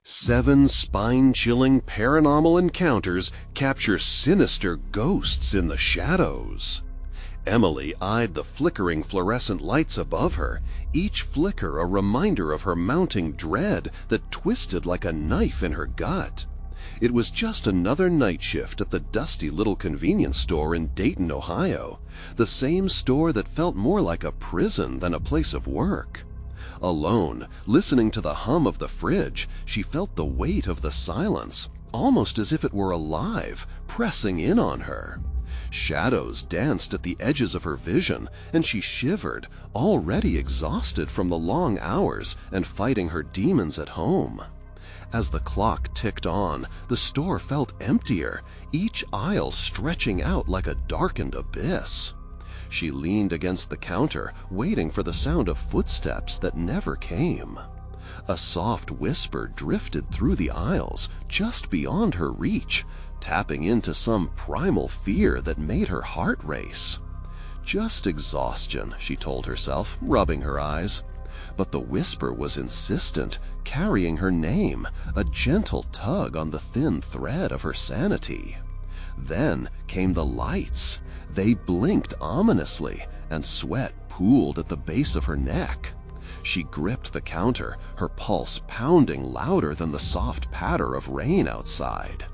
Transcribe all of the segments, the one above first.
7 spine-chilling paranormal encounters capture sinister ghosts in the shadows. Emily eyed the flickering fluorescent lights above her, each flicker a reminder of her mounting dread that twisted like a knife in her gut. It was just another night shift at the dusty little convenience store in Dayton, Ohio, the same store that felt more like a prison than a place of work. Alone, listening to the hum of the fridge, she felt the weight of the silence, almost as if it were alive, pressing in on her. Shadows danced at the edges of her vision, and she shivered, already exhausted from the long hours and fighting her demons at home. As the clock ticked on, the store felt emptier, each aisle stretching out like a darkened abyss. She leaned against the counter, waiting for the sound of footsteps that never came. A soft whisper drifted through the aisles, just beyond her reach, tapping into some primal fear that made her heart race. Just exhaustion, she told herself, rubbing her eyes. But the whisper was insistent, carrying her name, a gentle tug on the thin thread of her sanity. Then came the lights. They blinked ominously, and sweat pooled at the base of her neck. She gripped the counter, her pulse pounding louder than the soft patter of rain outside.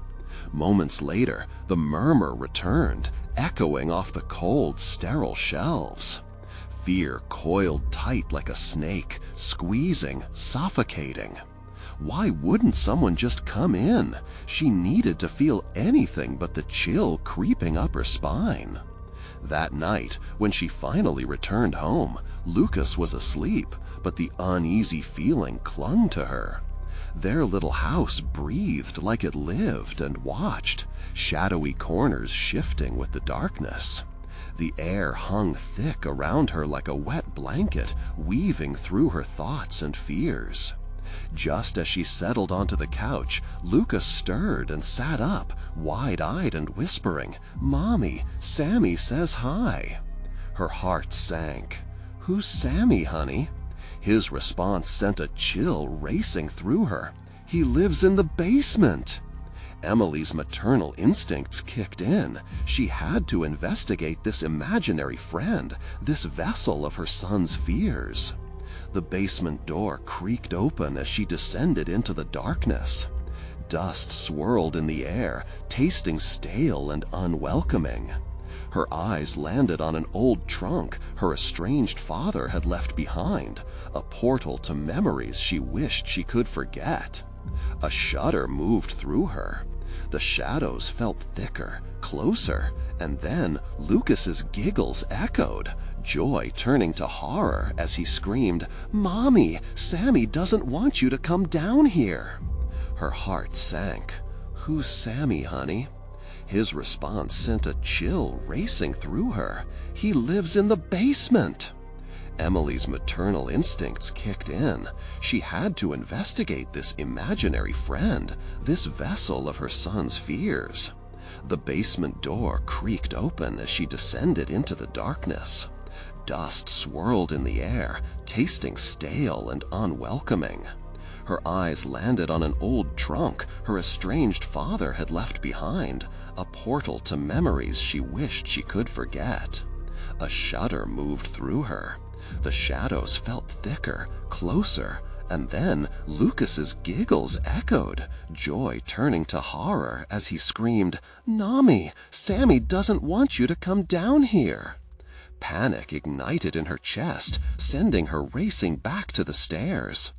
Moments later, the murmur returned, echoing off the cold, sterile shelves. Fear coiled tight like a snake, squeezing, suffocating. Why wouldn't someone just come in? She needed to feel anything but the chill creeping up her spine. That night, when she finally returned home, Lucas was asleep, but the uneasy feeling clung to her. Their little house breathed like it lived and watched, shadowy corners shifting with the darkness. The air hung thick around her like a wet blanket, weaving through her thoughts and fears. Just as she settled onto the couch, Lucas stirred and sat up, wide-eyed and whispering, "Mommy, Sammy says hi." Her heart sank. "Who's Sammy, honey?" His response sent a chill racing through her. "He lives in the basement." Emily's maternal instincts kicked in. She had to investigate this imaginary friend, this vessel of her son's fears. The basement door creaked open as she descended into the darkness. Dust swirled in the air, tasting stale and unwelcoming. Her eyes landed on an old trunk her estranged father had left behind, a portal to memories she wished she could forget. A shudder moved through her. The shadows felt thicker, closer, and then Lucas's giggles echoed, joy turning to horror as he screamed, "Mommy, Sammy doesn't want you to come down here." Her heart sank. "Who's Sammy, honey?" His response sent a chill racing through her. "He lives in the basement." Emily's maternal instincts kicked in. She had to investigate this imaginary friend, this vessel of her son's fears. The basement door creaked open as she descended into the darkness. Dust swirled in the air, tasting stale and unwelcoming. Her eyes landed on an old trunk her estranged father had left behind, a portal to memories she wished she could forget. A shudder moved through her. The shadows felt thicker, closer, and then Lucas's giggles echoed, joy turning to horror as he screamed, "Nami, Sammy doesn't want you to come down here." Panic ignited in her chest, sending her racing back to the stairs.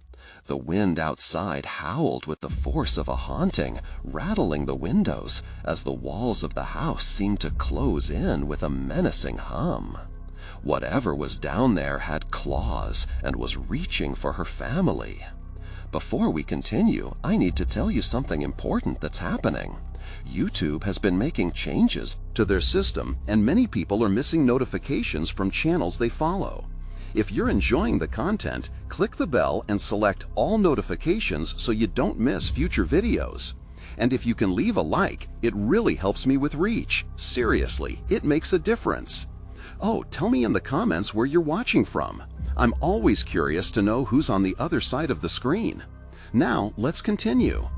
The wind outside howled with the force of a haunting, rattling the windows as the walls of the house seemed to close in with a menacing hum. Whatever was down there had claws and was reaching for her family. Before we continue, I need to tell you something important that's happening. YouTube has been making changes to their system, and many people are missing notifications from channels they follow. If you're enjoying the content, click the bell and select all notifications so you don't miss future videos. And if you can leave a like, it really helps me with reach. Seriously, it makes a difference. Oh, tell me in the comments where you're watching from. I'm always curious to know who's on the other side of the screen. Now, let's continue."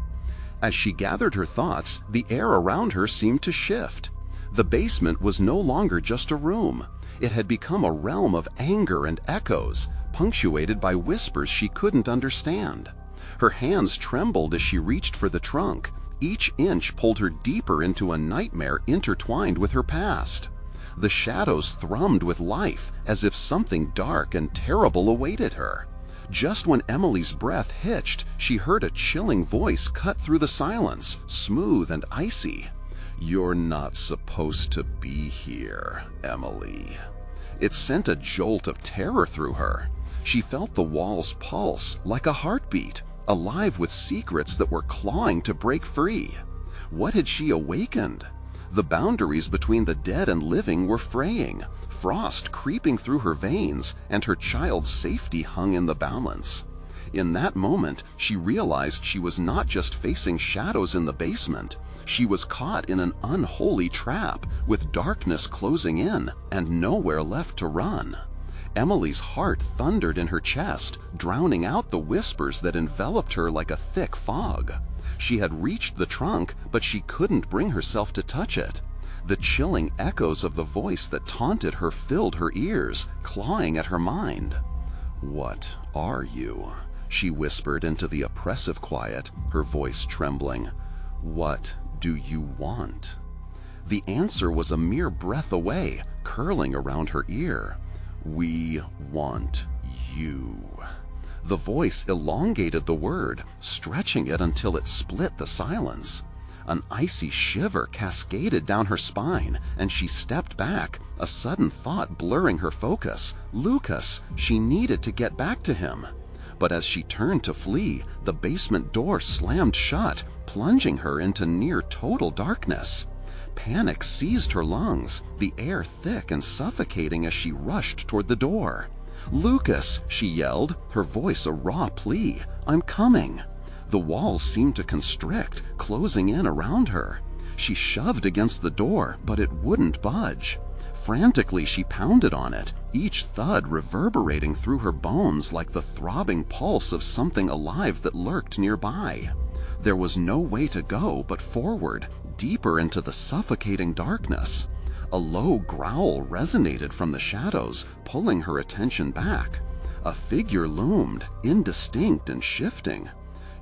As she gathered her thoughts, the air around her seemed to shift. The basement was no longer just a room. It had become a realm of anger and echoes, punctuated by whispers she couldn't understand. Her hands trembled as she reached for the trunk. Each inch pulled her deeper into a nightmare intertwined with her past. The shadows thrummed with life, as if something dark and terrible awaited her. Just when Emily's breath hitched, she heard a chilling voice cut through the silence, smooth and icy. "You're not supposed to be here, Emily." It sent a jolt of terror through her. She felt the walls pulse like a heartbeat, alive with secrets that were clawing to break free. What had she awakened? The boundaries between the dead and living were fraying, frost creeping through her veins, and her child's safety hung in the balance. In that moment, she realized she was not just facing shadows in the basement. She was caught in an unholy trap, with darkness closing in and nowhere left to run. Emily's heart thundered in her chest, drowning out the whispers that enveloped her like a thick fog. She had reached the trunk, but she couldn't bring herself to touch it. The chilling echoes of the voice that taunted her filled her ears, clawing at her mind. "What are you?" she whispered into the oppressive quiet, her voice trembling. "What do you want?" The answer was a mere breath away, curling around her ear. "We want you." The voice elongated the word, stretching it until it split the silence. An icy shiver cascaded down her spine, and she stepped back, a sudden thought blurring her focus. Lucas, she needed to get back to him. But as she turned to flee, the basement door slammed shut, plunging her into near total darkness. Panic seized her lungs, the air thick and suffocating as she rushed toward the door. "Lucas," she yelled, her voice a raw plea, "I'm coming." The walls seemed to constrict, closing in around her. She shoved against the door, but it wouldn't budge. Frantically, she pounded on it, each thud reverberating through her bones like the throbbing pulse of something alive that lurked nearby. There was no way to go but forward, deeper into the suffocating darkness. A low growl resonated from the shadows, pulling her attention back. A figure loomed, indistinct and shifting.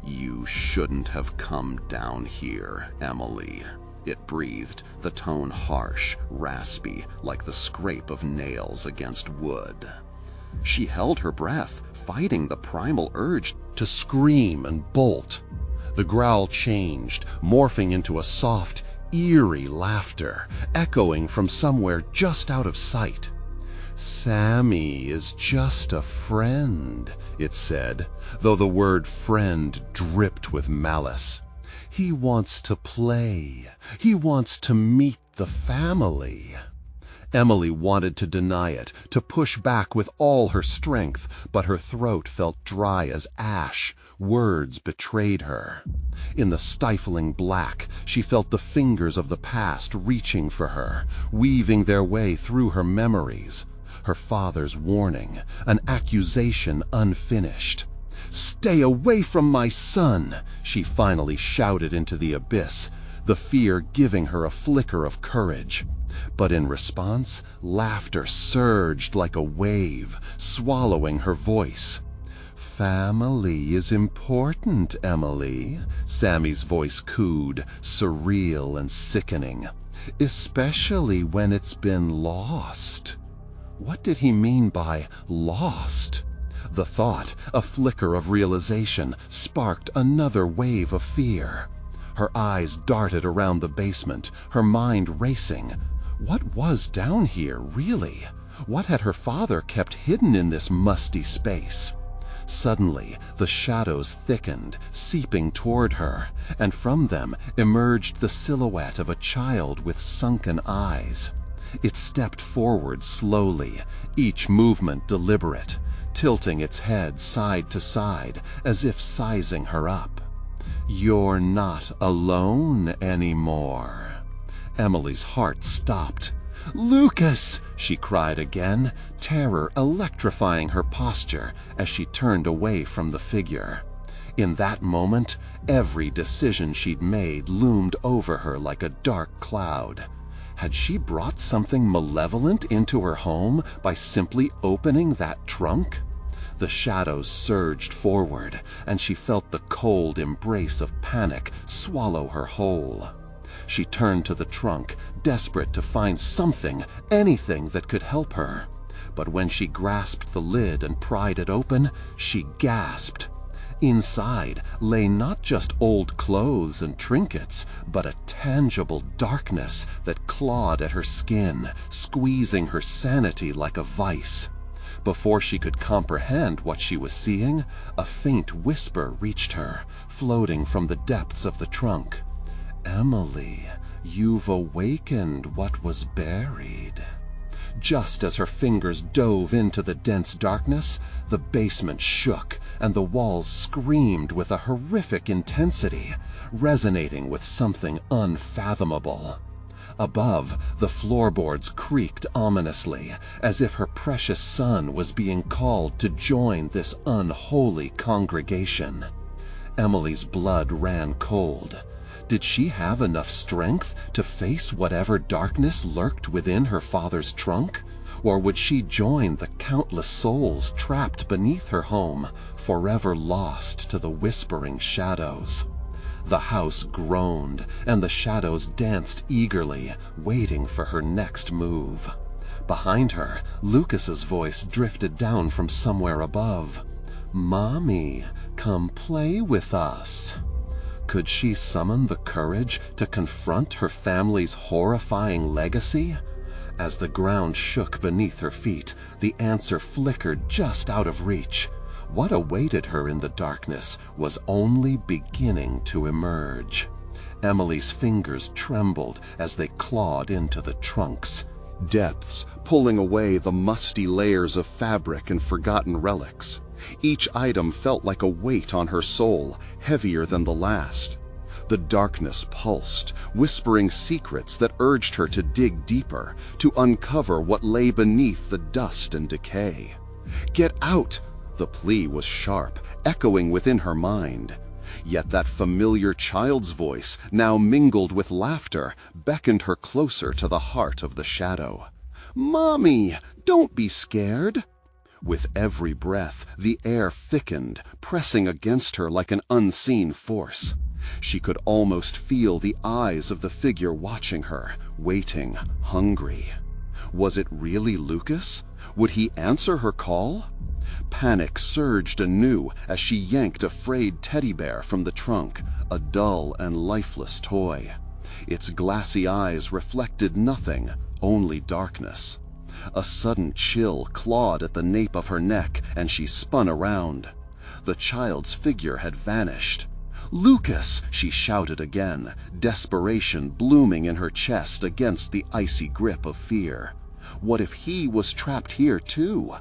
"You shouldn't have come down here, Emily," it breathed, the tone harsh, raspy, like the scrape of nails against wood. She held her breath, fighting the primal urge to scream and bolt. The growl changed, morphing into a soft, eerie laughter, echoing from somewhere just out of sight. "Sammy is just a friend," it said, though the word friend dripped with malice. "He wants to play. He wants to meet the family." Emily wanted to deny it, to push back with all her strength, but her throat felt dry as ash. Words betrayed her. In the stifling black, she felt the fingers of the past reaching for her, weaving their way through her memories. Her father's warning, an accusation unfinished. "Stay away from my son!" she finally shouted into the abyss, the fear giving her a flicker of courage. But in response, laughter surged like a wave, swallowing her voice. "Family is important, Emily," Sammy's voice cooed, surreal and sickening. "Especially when it's been lost." What did he mean by lost? The thought, a flicker of realization, sparked another wave of fear. Her eyes darted around the basement, her mind racing. What was down here, really? What had her father kept hidden in this musty space? Suddenly, the shadows thickened, seeping toward her, and from them emerged the silhouette of a child with sunken eyes. It stepped forward slowly, each movement deliberate, tilting its head side to side as if sizing her up. "You're not alone anymore." Emily's heart stopped. "Lucas!" she cried again, terror electrifying her posture as she turned away from the figure. In that moment, every decision she'd made loomed over her like a dark cloud. Had she brought something malevolent into her home by simply opening that trunk? The shadows surged forward, and she felt the cold embrace of panic swallow her whole. She turned to the trunk, desperate to find something, anything that could help her. But when she grasped the lid and pried it open, she gasped. Inside lay not just old clothes and trinkets, but a tangible darkness that clawed at her skin, squeezing her sanity like a vice. Before she could comprehend what she was seeing, a faint whisper reached her, floating from the depths of the trunk. "Emily, you've awakened what was buried." Just as her fingers dove into the dense darkness, the basement shook and the walls screamed with a horrific intensity, resonating with something unfathomable. Above, the floorboards creaked ominously, as if her precious son was being called to join this unholy congregation. Emily's blood ran cold. Did she have enough strength to face whatever darkness lurked within her father's trunk? Or would she join the countless souls trapped beneath her home, forever lost to the whispering shadows? The house groaned, and the shadows danced eagerly, waiting for her next move. Behind her, Lucas's voice drifted down from somewhere above. "Mommy, come play with us." Could she summon the courage to confront her family's horrifying legacy? As the ground shook beneath her feet, the answer flickered just out of reach. What awaited her in the darkness was only beginning to emerge. Emily's fingers trembled as they clawed into the trunks. Depths pulling away the musty layers of fabric and forgotten relics. Each item felt like a weight on her soul, heavier than the last. The darkness pulsed, whispering secrets that urged her to dig deeper, to uncover what lay beneath the dust and decay. "Get out!" The plea was sharp, echoing within her mind. Yet that familiar child's voice, now mingled with laughter, beckoned her closer to the heart of the shadow. "Mommy, don't be scared!" With every breath, the air thickened, pressing against her like an unseen force. She could almost feel the eyes of the figure watching her, waiting, hungry. Was it really Lucas? Would he answer her call? Panic surged anew as she yanked a frayed teddy bear from the trunk, a dull and lifeless toy. Its glassy eyes reflected nothing, only darkness. A sudden chill clawed at the nape of her neck, and she spun around. The child's figure had vanished. "Lucas!" she shouted again, desperation blooming in her chest against the icy grip of fear. What if he was trapped here too?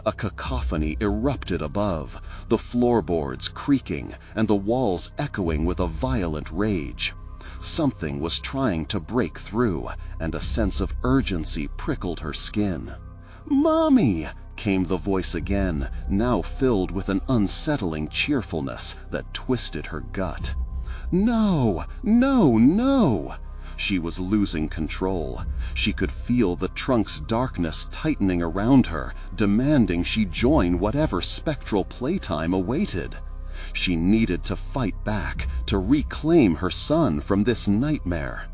A cacophony erupted above, the floorboards creaking and the walls echoing with a violent rage. Something was trying to break through, and a sense of urgency prickled her skin. "Mommy!" came the voice again, now filled with an unsettling cheerfulness that twisted her gut. "No, no, no!" She was losing control. She could feel the trunk's darkness tightening around her, demanding she join whatever spectral playtime awaited. She needed to fight back, to reclaim her son from this nightmare.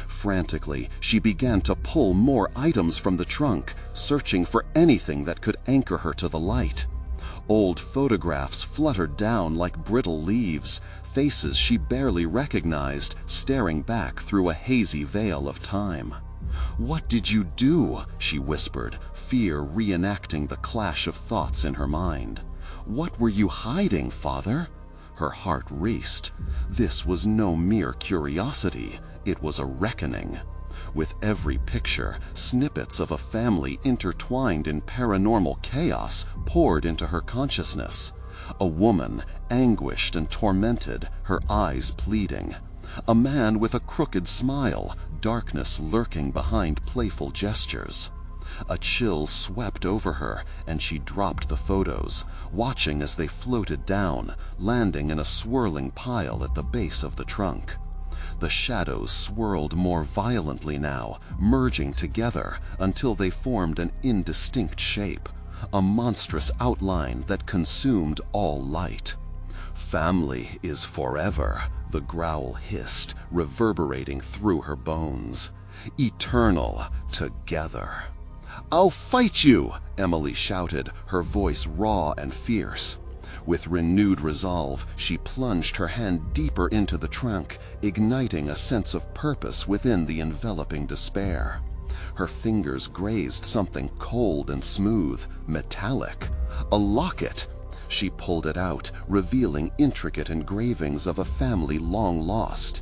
Frantically, she began to pull more items from the trunk, searching for anything that could anchor her to the light. Old photographs fluttered down like brittle leaves, faces she barely recognized staring back through a hazy veil of time. "What did you do?" she whispered, fear reenacting the clash of thoughts in her mind. "What were you hiding, Father?" Her heart raced. This was no mere curiosity, it was a reckoning. With every picture, snippets of a family intertwined in paranormal chaos poured into her consciousness. A woman, anguished and tormented, her eyes pleading. A man with a crooked smile, darkness lurking behind playful gestures. A chill swept over her, and she dropped the photos, watching as they floated down, landing in a swirling pile at the base of the trunk. The shadows swirled more violently now, merging together until they formed an indistinct shape, a monstrous outline that consumed all light. "Family is forever," the growl hissed, reverberating through her bones. "Eternal together." "I'll fight you!" Emily shouted, her voice raw and fierce. With renewed resolve, she plunged her hand deeper into the trunk, igniting a sense of purpose within the enveloping despair. Her fingers grazed something cold and smooth, metallic. A locket! She pulled it out, revealing intricate engravings of a family long lost.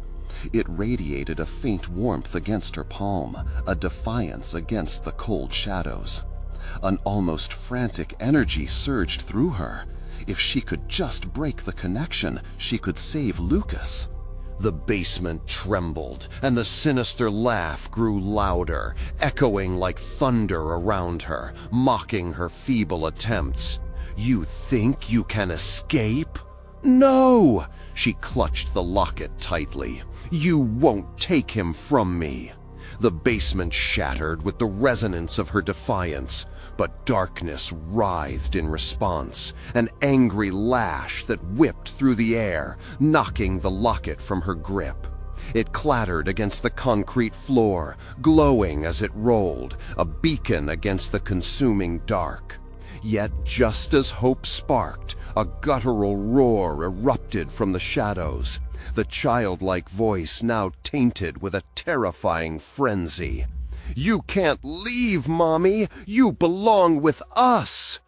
It radiated a faint warmth against her palm, a defiance against the cold shadows. An almost frantic energy surged through her. If she could just break the connection, she could save Lucas. The basement trembled, and the sinister laugh grew louder, echoing like thunder around her, mocking her feeble attempts. "You think you can escape? No!" She clutched the locket tightly. "You won't take him from me." The basement shattered with the resonance of her defiance, but darkness writhed in response, an angry lash that whipped through the air, knocking the locket from her grip. It clattered against the concrete floor, glowing as it rolled, a beacon against the consuming dark. Yet just as hope sparked, a guttural roar erupted from the shadows, the childlike voice now tainted with a terrifying frenzy. "You can't leave, Mommy! You belong with us!"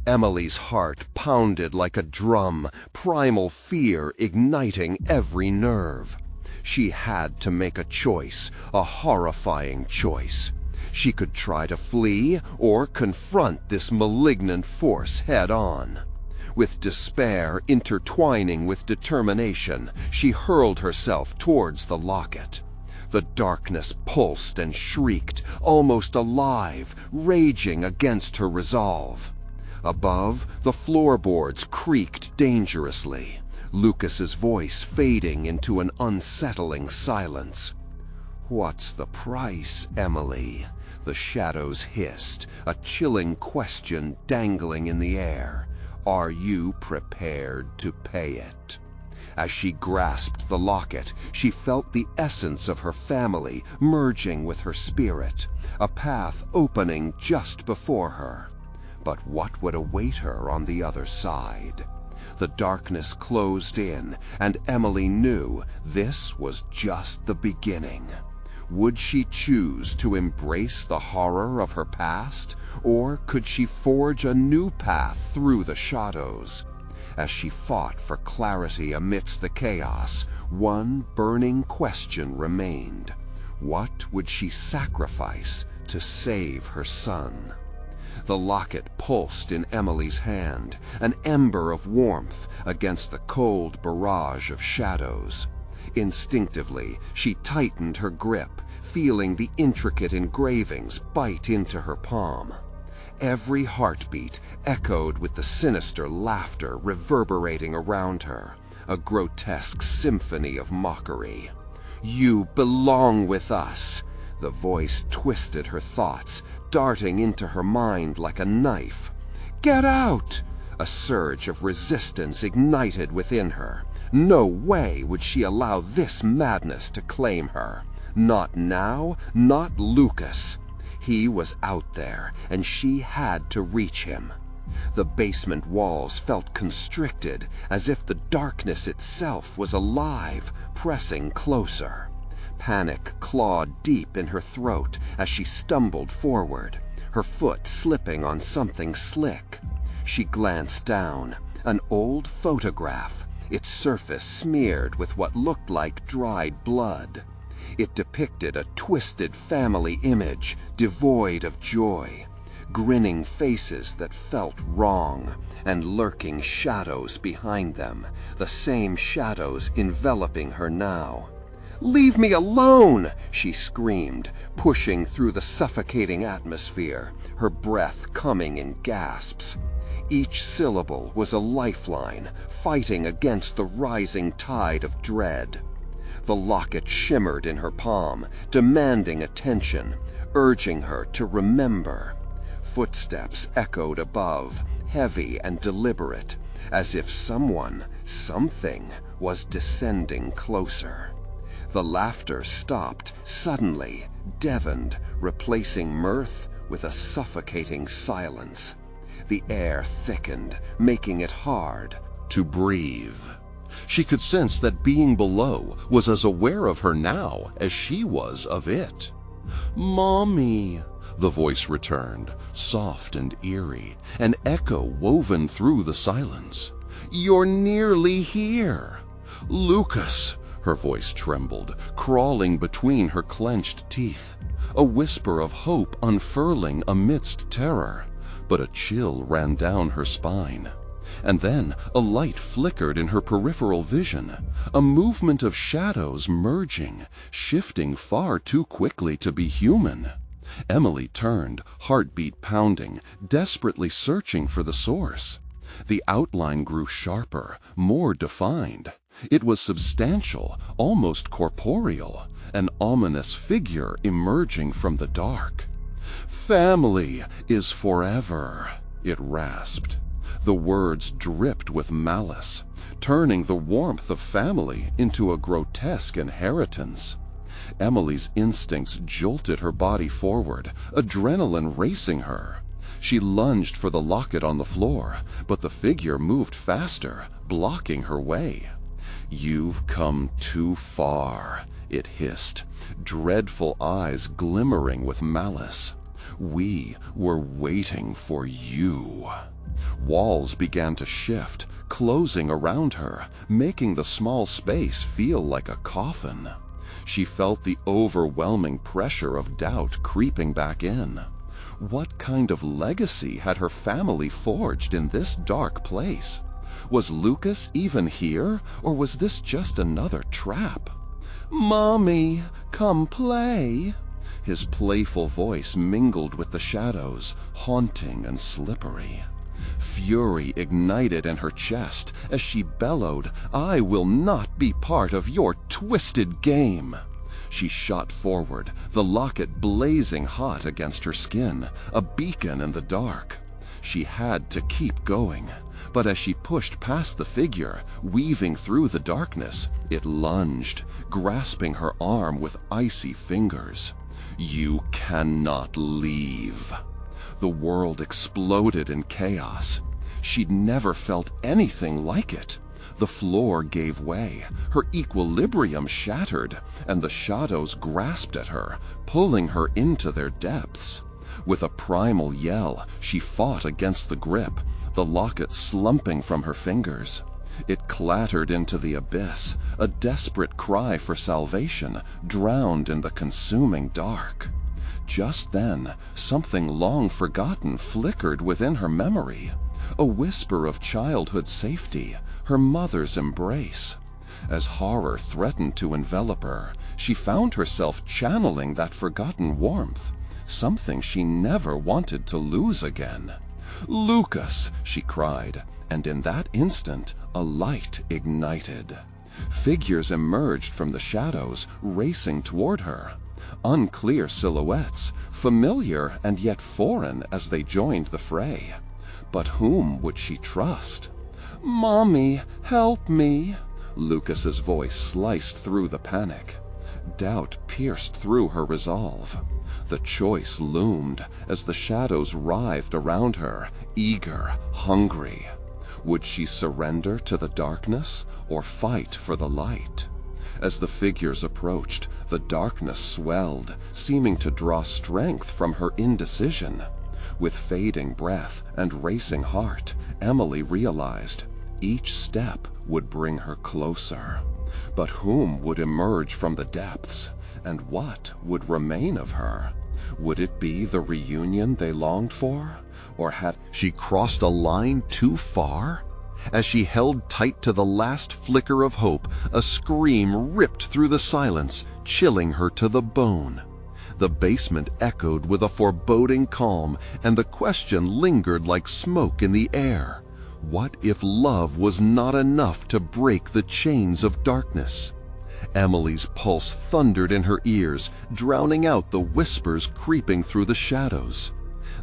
Emily's heart pounded like a drum, primal fear igniting every nerve. She had to make a choice, a horrifying choice. She could try to flee or confront this malignant force head-on. With despair intertwining with determination, she hurled herself towards the locket. The darkness pulsed and shrieked, almost alive, raging against her resolve. Above, the floorboards creaked dangerously, Lucas's voice fading into an unsettling silence. "What's the price, Emily?" The shadows hissed, a chilling question dangling in the air. "Are you prepared to pay it?" As she grasped the locket, she felt the essence of her family merging with her spirit, a path opening just before her. But what would await her on the other side? The darkness closed in, and Emily knew this was just the beginning. Would she choose to embrace the horror of her past, or could she forge a new path through the shadows? As she fought for clarity amidst the chaos, one burning question remained. What would she sacrifice to save her son? The locket pulsed in Emily's hand, an ember of warmth against the cold barrage of shadows. Instinctively, she tightened her grip, feeling the intricate engravings bite into her palm. Every heartbeat echoed with the sinister laughter reverberating around her, a grotesque symphony of mockery. "You belong with us!" The voice twisted her thoughts, darting into her mind like a knife. "Get out!" A surge of resistance ignited within her. No way would she allow this madness to claim her. Not now, not Lucas. He was out there, and she had to reach him. The basement walls felt constricted, as if the darkness itself was alive, pressing closer. Panic clawed deep in her throat as she stumbled forward, her foot slipping on something slick. She glanced down, an old photograph, its surface smeared with what looked like dried blood. It depicted a twisted family image, devoid of joy, grinning faces that felt wrong, and lurking shadows behind them, the same shadows enveloping her now. "Leave me alone!" she screamed, pushing through the suffocating atmosphere, her breath coming in gasps. Each syllable was a lifeline, fighting against the rising tide of dread. The locket shimmered in her palm, demanding attention, urging her to remember. Footsteps echoed above, heavy and deliberate, as if someone, something, was descending closer. The laughter stopped suddenly, deadened, replacing mirth with a suffocating silence. The air thickened, making it hard to breathe. She could sense that being below was as aware of her now as she was of it. "Mommy," the voice returned, soft and eerie, an echo woven through the silence. "You're nearly here." "Lucas," her voice trembled, crawling between her clenched teeth, a whisper of hope unfurling amidst terror, but a chill ran down her spine. And then a light flickered in her peripheral vision, a movement of shadows merging, shifting far too quickly to be human. Emily turned, heartbeat pounding, desperately searching for the source. The outline grew sharper, more defined. It was substantial, almost corporeal, an ominous figure emerging from the dark. "Family is forever," it rasped. The words dripped with malice, turning the warmth of family into a grotesque inheritance. Emily's instincts jolted her body forward, adrenaline racing her. She lunged for the locket on the floor, but the figure moved faster, blocking her way. "You've come too far," it hissed, dreadful eyes glimmering with malice. "We were waiting for you." Walls began to shift, closing around her, making the small space feel like a coffin. She felt the overwhelming pressure of doubt creeping back in. What kind of legacy had her family forged in this dark place? Was Lucas even here, or was this just another trap? "Mommy, come play." His playful voice mingled with the shadows, haunting and slippery. Fury ignited in her chest as she bellowed, "I will not be part of your twisted game." She shot forward, the locket blazing hot against her skin, a beacon in the dark. She had to keep going, but as she pushed past the figure, weaving through the darkness, it lunged, grasping her arm with icy fingers. "You cannot leave." The world exploded in chaos. She'd never felt anything like it. The floor gave way, her equilibrium shattered, and the shadows grasped at her, pulling her into their depths. With a primal yell, she fought against the grip, the locket slumping from her fingers. It clattered into the abyss, a desperate cry for salvation, drowned in the consuming dark. Just then, something long forgotten flickered within her memory. A whisper of childhood safety, her mother's embrace. As horror threatened to envelop her, she found herself channeling that forgotten warmth, something she never wanted to lose again. "Lucas!" she cried, and in that instant, a light ignited. Figures emerged from the shadows, racing toward her. Unclear silhouettes, familiar and yet foreign as they joined the fray. But whom would she trust? "Mommy, help me!" Lucas's voice sliced through the panic. Doubt pierced through her resolve. The choice loomed as the shadows writhed around her, eager, hungry. Would she surrender to the darkness or fight for the light? As the figures approached, the darkness swelled, seeming to draw strength from her indecision. With fading breath and racing heart, Emily realized each step would bring her closer. But whom would emerge from the depths, and what would remain of her? Would it be the reunion they longed for? Or had she crossed a line too far? As she held tight to the last flicker of hope, a scream ripped through the silence, chilling her to the bone. The basement echoed with a foreboding calm, and the question lingered like smoke in the air. What if love was not enough to break the chains of darkness? Emily's pulse thundered in her ears, drowning out the whispers creeping through the shadows.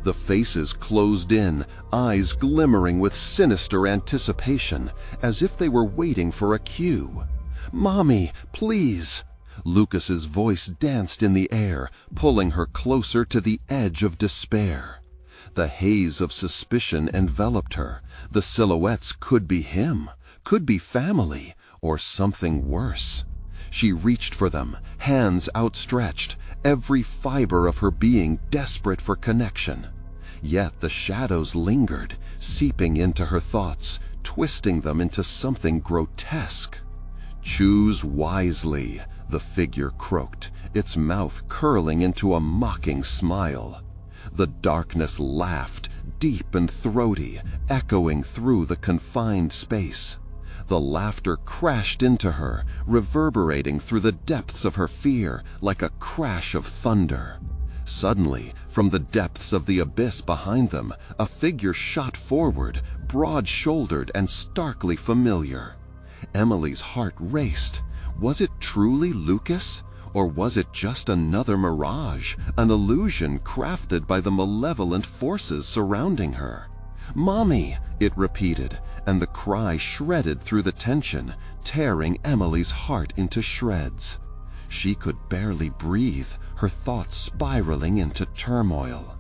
The faces closed in, eyes glimmering with sinister anticipation, as if they were waiting for a cue. "Mommy, please!" Lucas's voice danced in the air, pulling her closer to the edge of despair. The haze of suspicion enveloped her. The silhouettes could be him, could be family, or something worse. She reached for them, hands outstretched, every fiber of her being desperate for connection. Yet the shadows lingered, seeping into her thoughts, twisting them into something grotesque. "Choose wisely," the figure croaked, its mouth curling into a mocking smile. The darkness laughed, deep and throaty, echoing through the confined space. The laughter crashed into her, reverberating through the depths of her fear like a crash of thunder. Suddenly, from the depths of the abyss behind them, a figure shot forward, broad-shouldered and starkly familiar. Emily's heart raced. Was it truly Lucas? Or was it just another mirage, an illusion crafted by the malevolent forces surrounding her? "Mommy!" it repeated, and the cry shredded through the tension, tearing Emily's heart into shreds. She could barely breathe, her thoughts spiraling into turmoil.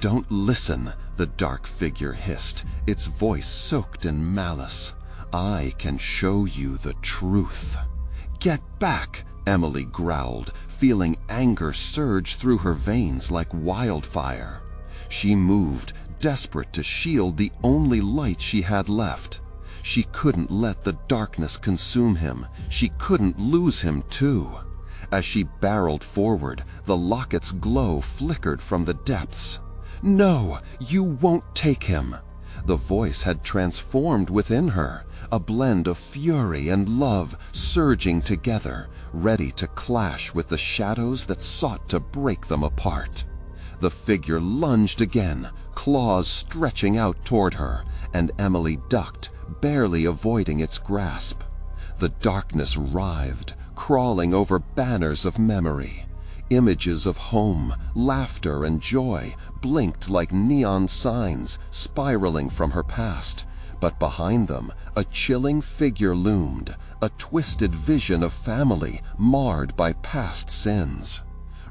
"Don't listen," the dark figure hissed, its voice soaked in malice. "I can show you the truth." "Get back!" Emily growled, feeling anger surge through her veins like wildfire. She moved, desperate to shield the only light she had left. She couldn't let the darkness consume him. She couldn't lose him too. As she barreled forward, the locket's glow flickered from the depths. "No, you won't take him!" The voice had transformed within her, a blend of fury and love surging together, ready to clash with the shadows that sought to break them apart. The figure lunged again, claws stretching out toward her, and Emily ducked, barely avoiding its grasp. The darkness writhed, crawling over banners of memory. Images of home, laughter, and joy blinked like neon signs spiraling from her past. But behind them, a chilling figure loomed, a twisted vision of family marred by past sins.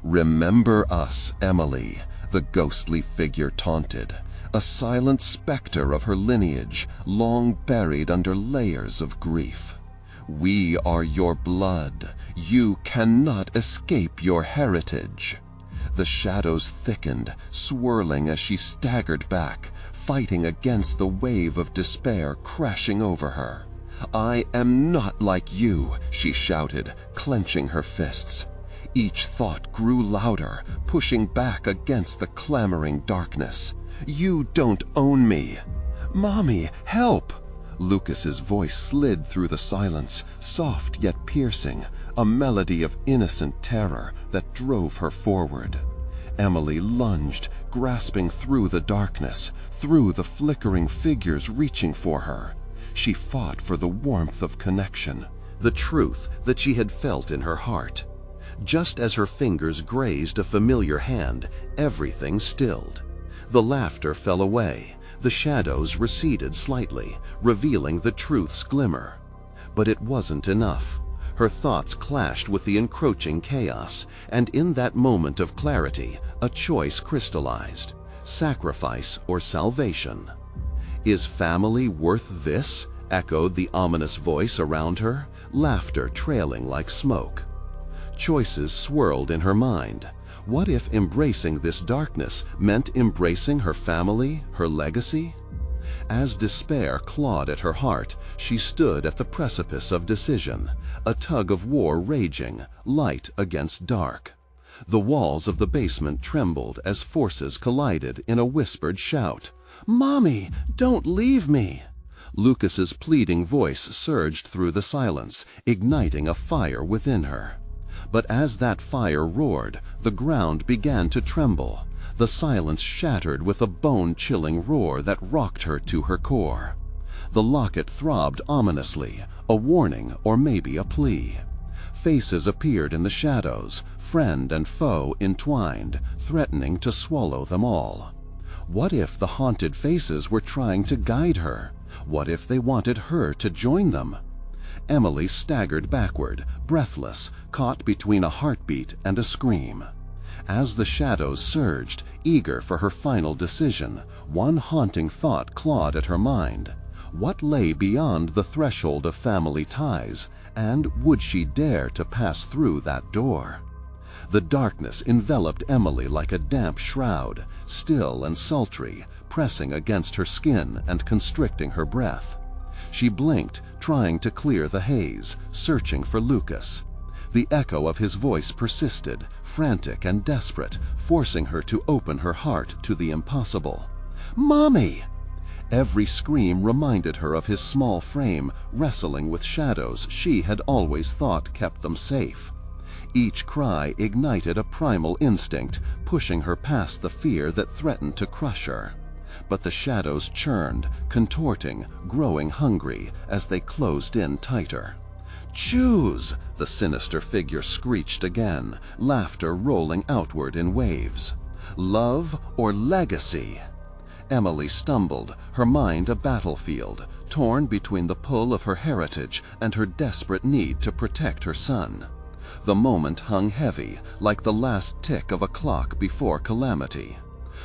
"Remember us, Emily," the ghostly figure taunted, a silent specter of her lineage, long buried under layers of grief. "We are your blood. You cannot escape your heritage." The shadows thickened, swirling as she staggered back, fighting against the wave of despair crashing over her. "I am not like you," she shouted, clenching her fists. Each thought grew louder, pushing back against the clamoring darkness. "You don't own me." "Mommy, help!" Lucas's voice slid through the silence, soft yet piercing, a melody of innocent terror that drove her forward. Emily lunged, grasping through the darkness, through the flickering figures reaching for her. She fought for the warmth of connection, the truth that she had felt in her heart. Just as her fingers grazed a familiar hand, everything stilled. The laughter fell away. The shadows receded slightly, revealing the truth's glimmer. But it wasn't enough. Her thoughts clashed with the encroaching chaos, and in that moment of clarity, a choice crystallized: sacrifice or salvation. "Is family worth this?" echoed the ominous voice around her, laughter trailing like smoke. Choices swirled in her mind. What if embracing this darkness meant embracing her family, her legacy? As despair clawed at her heart, she stood at the precipice of decision, a tug-of-war raging, light against dark. The walls of the basement trembled as forces collided in a whispered shout. "Mommy, don't leave me!" Lucas's pleading voice surged through the silence, igniting a fire within her. But as that fire roared, the ground began to tremble. The silence shattered with a bone-chilling roar that rocked her to her core. The locket throbbed ominously, a warning or maybe a plea. Faces appeared in the shadows, friend and foe entwined, threatening to swallow them all. What if the haunted faces were trying to guide her? What if they wanted her to join them? Emily staggered backward, breathless, caught between a heartbeat and a scream. As the shadows surged, eager for her final decision, one haunting thought clawed at her mind. What lay beyond the threshold of family ties, and would she dare to pass through that door? The darkness enveloped Emily like a damp shroud, still and sultry, pressing against her skin and constricting her breath. She blinked, trying to clear the haze, searching for Lucas. The echo of his voice persisted, frantic and desperate, forcing her to open her heart to the impossible. "Mommy!" Every scream reminded her of his small frame, wrestling with shadows she had always thought kept them safe. Each cry ignited a primal instinct, pushing her past the fear that threatened to crush her. But the shadows churned, contorting, growing hungry as they closed in tighter. "Choose!" the sinister figure screeched again, laughter rolling outward in waves. "Love or legacy?" Emily stumbled, her mind a battlefield, torn between the pull of her heritage and her desperate need to protect her son. The moment hung heavy, like the last tick of a clock before calamity.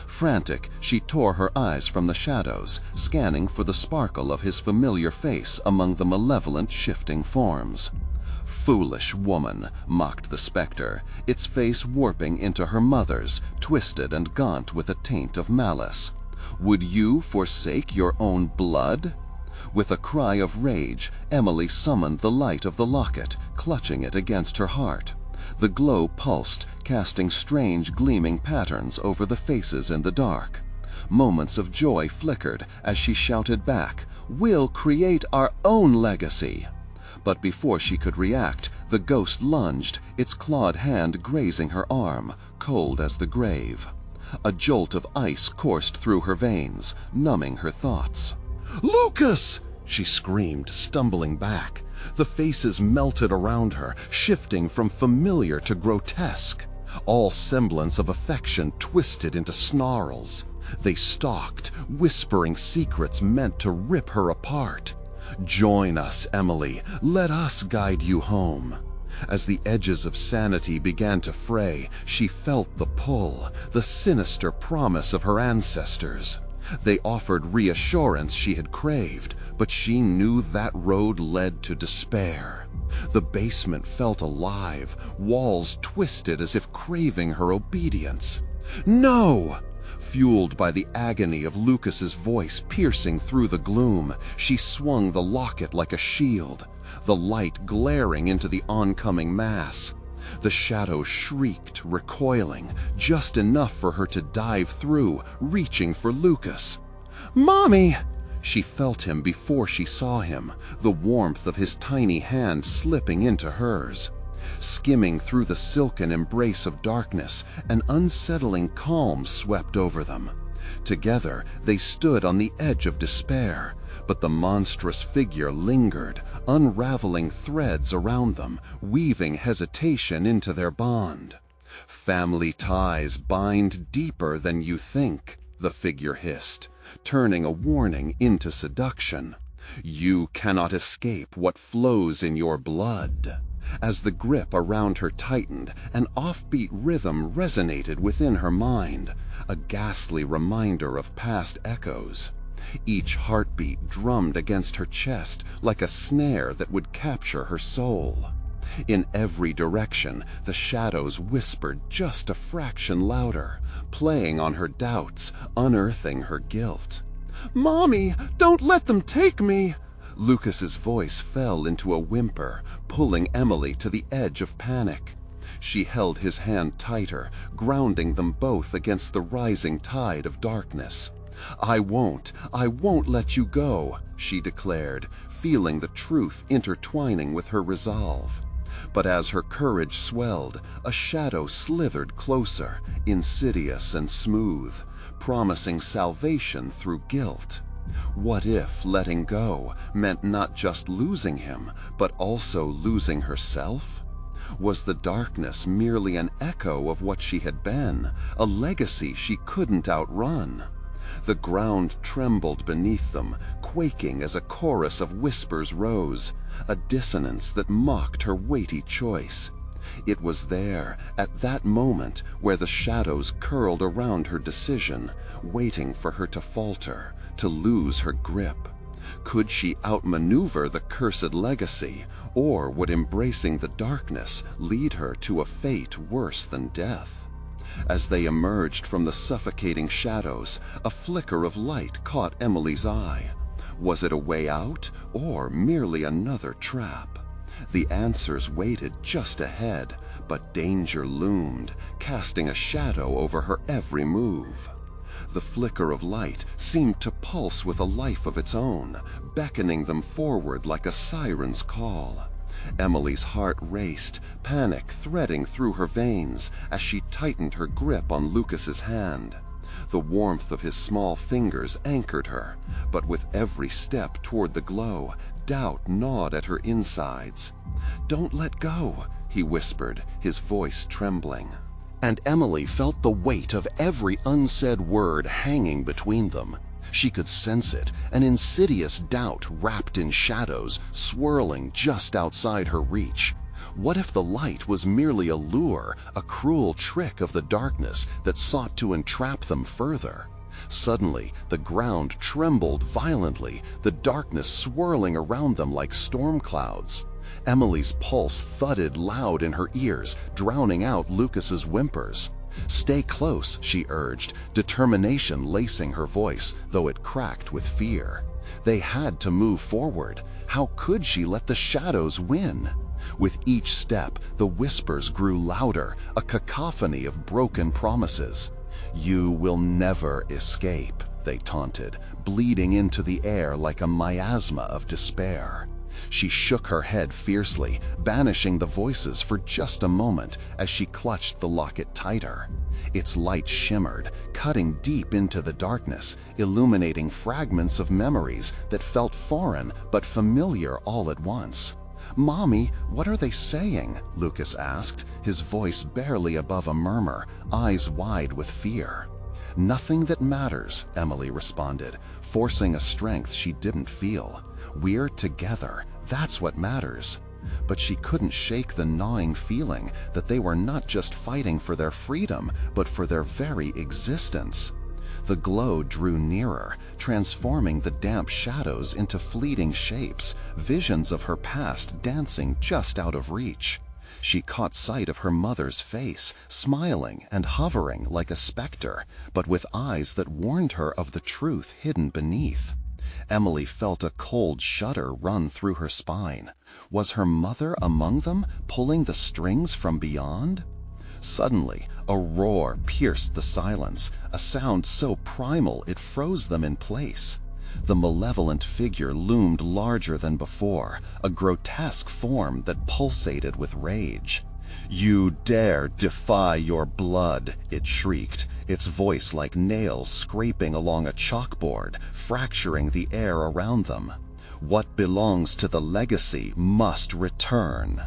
Frantic, she tore her eyes from the shadows, scanning for the sparkle of his familiar face among the malevolent shifting forms. "Foolish woman," mocked the specter, its face warping into her mother's, twisted and gaunt with a taint of malice. "Would you forsake your own blood?" With a cry of rage, Emily summoned the light of the locket, clutching it against her heart. The glow pulsed, casting strange gleaming patterns over the faces in the dark. Moments of joy flickered as she shouted back, "We'll create our own legacy!" But before she could react, the ghost lunged, its clawed hand grazing her arm, cold as the grave. A jolt of ice coursed through her veins, numbing her thoughts. "Lucas!" she screamed, stumbling back. The faces melted around her, shifting from familiar to grotesque. All semblance of affection twisted into snarls. They stalked, whispering secrets meant to rip her apart. "Join us, Emily. Let us guide you home." As the edges of sanity began to fray, she felt the pull, the sinister promise of her ancestors. They offered reassurance she had craved, but she knew that road led to despair. The basement felt alive, walls twisted as if craving her obedience. "No!" Fueled by the agony of Lucas's voice piercing through the gloom, she swung the locket like a shield, the light glaring into the oncoming mass. The shadow shrieked, recoiling, just enough for her to dive through, reaching for Lucas. "Mommy!" She felt him before she saw him, the warmth of his tiny hand slipping into hers. Skimming through the silken embrace of darkness, an unsettling calm swept over them. Together, they stood on the edge of despair, but the monstrous figure lingered, unraveling threads around them, weaving hesitation into their bond. "Family ties bind deeper than you think," the figure hissed, turning a warning into seduction. "You cannot escape what flows in your blood." As the grip around her tightened, an offbeat rhythm resonated within her mind, a ghastly reminder of past echoes. Each heartbeat drummed against her chest like a snare that would capture her soul. In every direction, the shadows whispered just a fraction louder, playing on her doubts, unearthing her guilt. "Mommy, don't let them take me!" Lucas's voice fell into a whimper, pulling Emily to the edge of panic. She held his hand tighter, grounding them both against the rising tide of darkness. I won't let you go," she declared, feeling the truth intertwining with her resolve. But as her courage swelled, a shadow slithered closer, insidious and smooth, promising salvation through guilt. What if letting go meant not just losing him, but also losing herself? Was the darkness merely an echo of what she had been, a legacy she couldn't outrun? The ground trembled beneath them, quaking as a chorus of whispers rose, a dissonance that mocked her weighty choice. It was there, at that moment, where the shadows curled around her decision, waiting for her to falter, to lose her grip. Could she outmaneuver the cursed legacy, or would embracing the darkness lead her to a fate worse than death? As they emerged from the suffocating shadows, a flicker of light caught Emily's eye. Was it a way out, or merely another trap? The answers waited just ahead, but danger loomed, casting a shadow over her every move. The flicker of light seemed to pulse with a life of its own, beckoning them forward like a siren's call. Emily's heart raced, panic threading through her veins as she tightened her grip on Lucas's hand. The warmth of his small fingers anchored her, but with every step toward the glow, doubt gnawed at her insides. "Don't let go," he whispered, his voice trembling. And Emily felt the weight of every unsaid word hanging between them. She could sense it, an insidious doubt wrapped in shadows, swirling just outside her reach. What if the light was merely a lure, a cruel trick of the darkness that sought to entrap them further? Suddenly, the ground trembled violently, the darkness swirling around them like storm clouds. Emily's pulse thudded loud in her ears, drowning out Lucas's whimpers. "Stay close," she urged, determination lacing her voice, though it cracked with fear. They had to move forward. How could she let the shadows win? With each step, the whispers grew louder, a cacophony of broken promises. "You will never escape," they taunted, bleeding into the air like a miasma of despair. She shook her head fiercely, banishing the voices for just a moment as she clutched the locket tighter. Its light shimmered, cutting deep into the darkness, illuminating fragments of memories that felt foreign but familiar all at once. "Mommy, what are they saying?" Lucas asked, his voice barely above a murmur, eyes wide with fear. "Nothing that matters," Emily responded, forcing a strength she didn't feel. "We're together, that's what matters." But she couldn't shake the gnawing feeling that they were not just fighting for their freedom, but for their very existence. The glow drew nearer, transforming the damp shadows into fleeting shapes, visions of her past dancing just out of reach. She caught sight of her mother's face, smiling and hovering like a specter, but with eyes that warned her of the truth hidden beneath. Emily felt a cold shudder run through her spine. Was her mother among them, pulling the strings from beyond? Suddenly, a roar pierced the silence, a sound so primal it froze them in place. The malevolent figure loomed larger than before, a grotesque form that pulsated with rage. "You dare defy your blood," it shrieked, its voice like nails scraping along a chalkboard, fracturing the air around them. "What belongs to the legacy must return."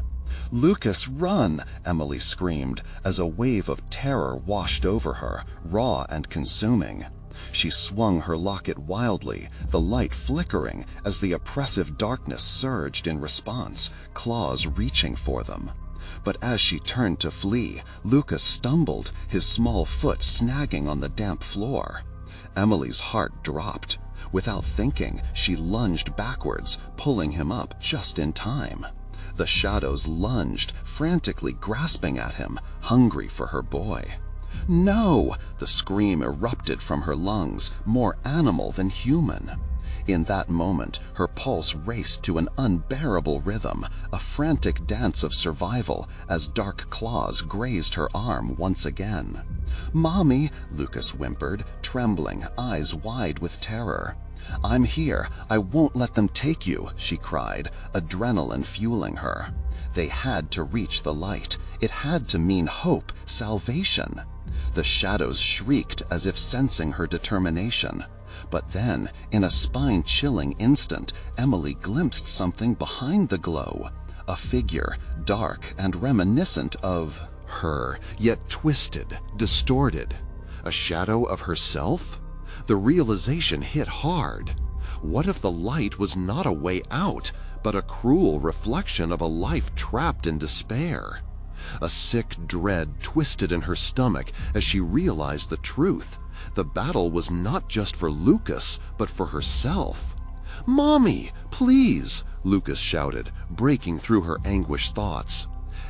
"Lucas, run!" Emily screamed, as a wave of terror washed over her, raw and consuming. She swung her locket wildly, the light flickering as the oppressive darkness surged in response, claws reaching for them. But as she turned to flee, Lucas stumbled, his small foot snagging on the damp floor. Emily's heart dropped. Without thinking, she lunged backwards, pulling him up just in time. The shadows lunged, frantically grasping at him, hungry for her boy. "No!" The scream erupted from her lungs, more animal than human. In that moment, her pulse raced to an unbearable rhythm, a frantic dance of survival as dark claws grazed her arm once again. "Mommy," Lucas whimpered, trembling, eyes wide with terror. "I'm here. I won't let them take you," she cried, adrenaline fueling her. They had to reach the light. It had to mean hope, salvation. The shadows shrieked as if sensing her determination. But then, in a spine-chilling instant, Emily glimpsed something behind the glow. A figure, dark and reminiscent of her, yet twisted, distorted. A shadow of herself? The realization hit hard. What if the light was not a way out, but a cruel reflection of a life trapped in despair? A sick dread twisted in her stomach as she realized the truth. The battle was not just for Lucas, but for herself. "Mommy, please!" Lucas shouted, breaking through her anguished thoughts.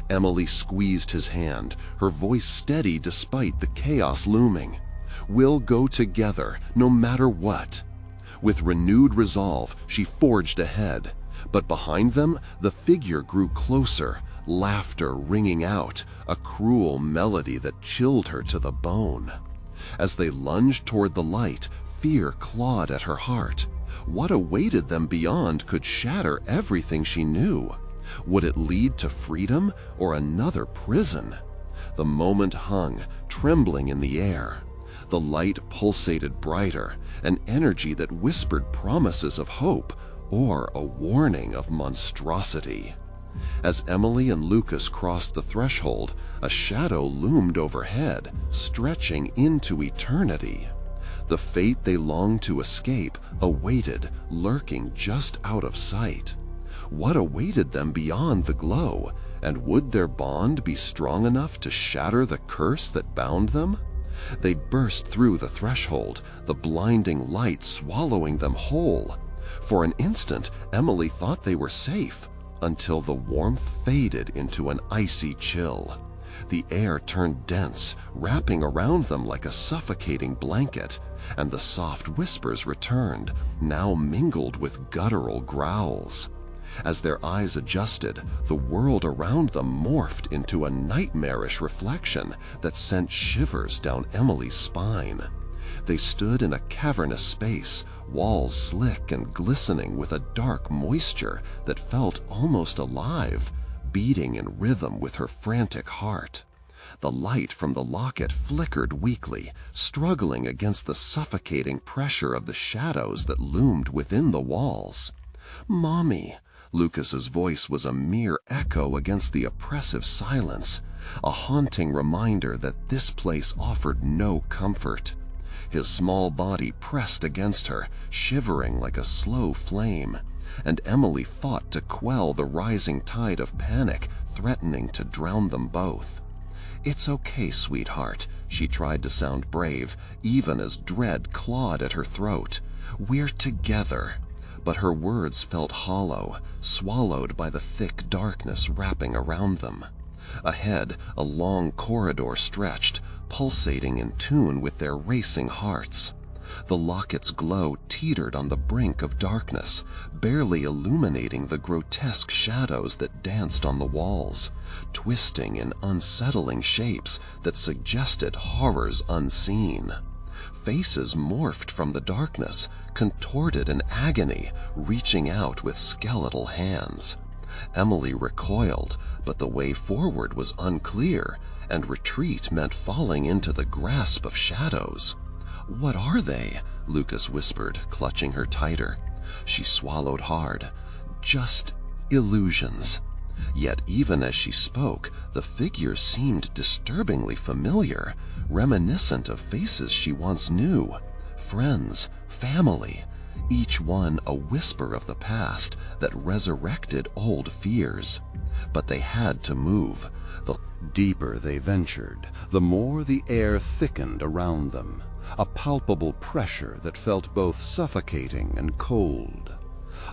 Emily squeezed his hand, her voice steady despite the chaos looming. "We'll go together, no matter what." With renewed resolve, she forged ahead. But behind them, the figure grew closer, laughter ringing out, a cruel melody that chilled her to the bone. As they lunged toward the light, fear clawed at her heart. What awaited them beyond could shatter everything she knew. Would it lead to freedom or another prison? The moment hung, trembling in the air. The light pulsated brighter, an energy that whispered promises of hope or a warning of monstrosity. As Emily and Lucas crossed the threshold, a shadow loomed overhead, stretching into eternity. The fate they longed to escape awaited, lurking just out of sight. What awaited them beyond the glow, and would their bond be strong enough to shatter the curse that bound them? They burst through the threshold, the blinding light swallowing them whole. For an instant, Emily thought they were safe, until the warmth faded into an icy chill. The air turned dense, wrapping around them like a suffocating blanket, and the soft whispers returned, now mingled with guttural growls. As their eyes adjusted, the world around them morphed into a nightmarish reflection that sent shivers down Emily's spine. They stood in a cavernous space, walls slick and glistening with a dark moisture that felt almost alive, beating in rhythm with her frantic heart. The light from the locket flickered weakly, struggling against the suffocating pressure of the shadows that loomed within the walls. "Mommy!" Lucas's voice was a mere echo against the oppressive silence, a haunting reminder that this place offered no comfort. His small body pressed against her, shivering like a slow flame, and Emily fought to quell the rising tide of panic threatening to drown them both. "It's okay, sweetheart," she tried to sound brave, even as dread clawed at her throat. "We're together." But her words felt hollow, swallowed by the thick darkness wrapping around them. Ahead, a long corridor stretched, pulsating in tune with their racing hearts. The locket's glow teetered on the brink of darkness, barely illuminating the grotesque shadows that danced on the walls, twisting in unsettling shapes that suggested horrors unseen. Faces morphed from the darkness, contorted in agony, reaching out with skeletal hands. Emily recoiled, but the way forward was unclear, and retreat meant falling into the grasp of shadows. "What are they?" Lucas whispered, clutching her tighter. She swallowed hard. "Just illusions." Yet even as she spoke, the figures seemed disturbingly familiar, reminiscent of faces she once knew. Friends, family, each one a whisper of the past that resurrected old fears. But they had to move. The deeper they ventured, the more the air thickened around them, a palpable pressure that felt both suffocating and cold.